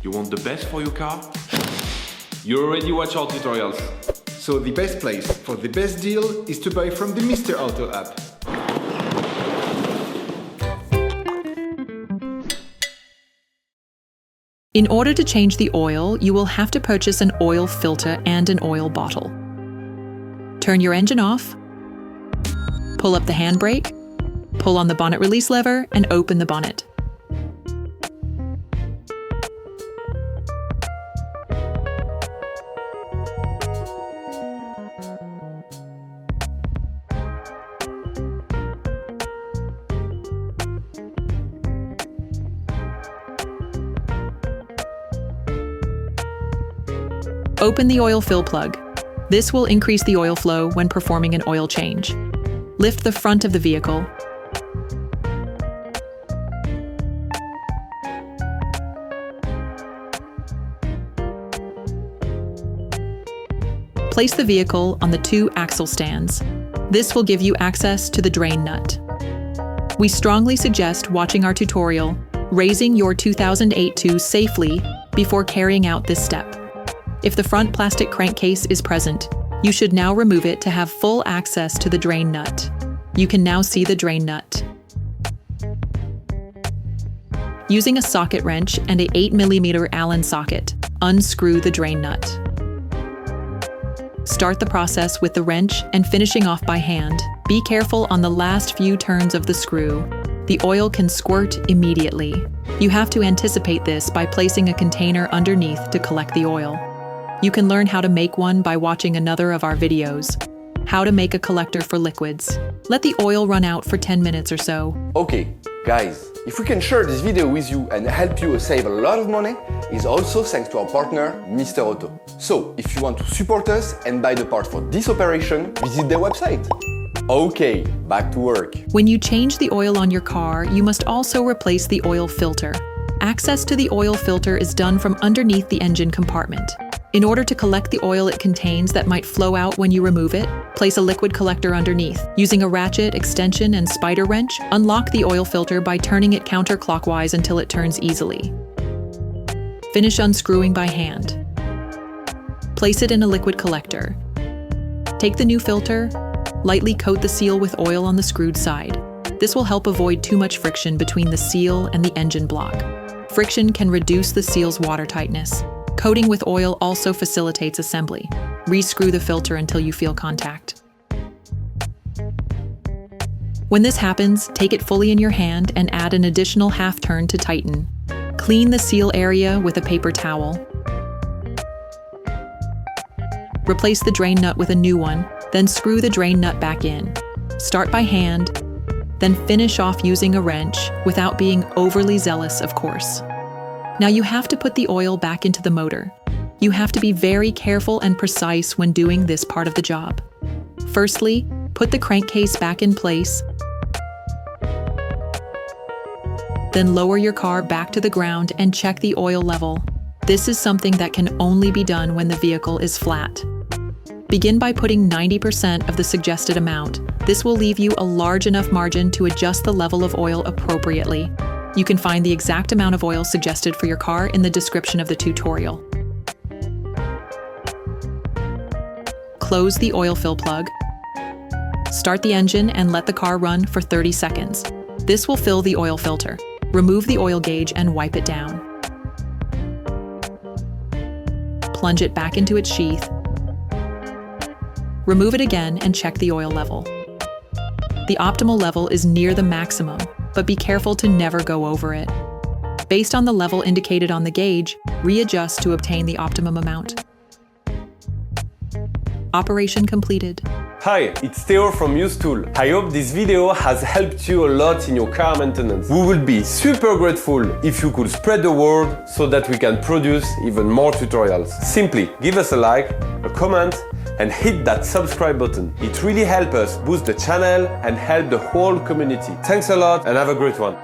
You want the best for your car? You already watch our tutorials. So the best place for the best deal is to buy from the Mr. Auto app. In order to change the oil, you will have to purchase an oil filter and an oil bottle. Turn your engine off, pull up the handbrake, pull on the bonnet release lever, and open the bonnet. Open the oil fill plug. This will increase the oil flow when performing an oil change. Lift the front of the vehicle. Place the vehicle on the 2 axle stands. This will give you access to the drain nut. We strongly suggest watching our tutorial, raising your 2008 2 safely before carrying out this step. If the front plastic crankcase is present, you should now remove it to have full access to the drain nut. You can now see the drain nut. Using a socket wrench and a 8mm Allen socket, unscrew the drain nut. Start the process with the wrench and finishing off by hand. Be careful on the last few turns of the screw. The oil can squirt immediately. You have to anticipate this by placing a container underneath to collect the oil. You can learn how to make one by watching another of our videos. How to make a collector for liquids. Let the oil run out for 10 minutes or so. Okay, guys, if we can share this video with you and help you save a lot of money, is also thanks to our partner, Mr. Auto. So, if you want to support us and buy the part for this operation, visit their website. Okay, back to work. When you change the oil on your car, you must also replace the oil filter. Access to the oil filter is done from underneath the engine compartment. In order to collect the oil it contains that might flow out when you remove it, place a liquid collector underneath. Using a ratchet, extension, and spider wrench, unlock the oil filter by turning it counterclockwise until it turns easily. Finish unscrewing by hand. Place it in a liquid collector. Take the new filter, lightly coat the seal with oil on the screwed side. This will help avoid too much friction between the seal and the engine block. Friction can reduce the seal's water tightness. Coating with oil also facilitates assembly. Rescrew the filter until you feel contact. When this happens, take it fully in your hand and add an additional half turn to tighten. Clean the seal area with a paper towel. Replace the drain nut with a new one, then screw the drain nut back in. Start by hand, then finish off using a wrench without being overly zealous, of course. Now you have to put the oil back into the motor. You have to be very careful and precise when doing this part of the job. Firstly, put the crankcase back in place. Then lower your car back to the ground and check the oil level. This is something that can only be done when the vehicle is flat. Begin by putting 90% of the suggested amount. This will leave you a large enough margin to adjust the level of oil appropriately. You can find the exact amount of oil suggested for your car in the description of the tutorial. Close the oil fill plug. Start the engine and let the car run for 30 seconds. This will fill the oil filter. Remove the oil gauge and wipe it down. Plunge it back into its sheath. Remove it again and check the oil level. The optimal level is near the maximum, but be careful to never go over it. Based on the level indicated on the gauge, readjust to obtain the optimum amount. Operation completed. Hi, it's Theo from Usetool. I hope this video has helped you a lot in your car maintenance. We would be super grateful if you could spread the word so that we can produce even more tutorials. Simply give us a like, a comment, and hit that subscribe button. It really helps us boost the channel and help the whole community. Thanks a lot and have a great one.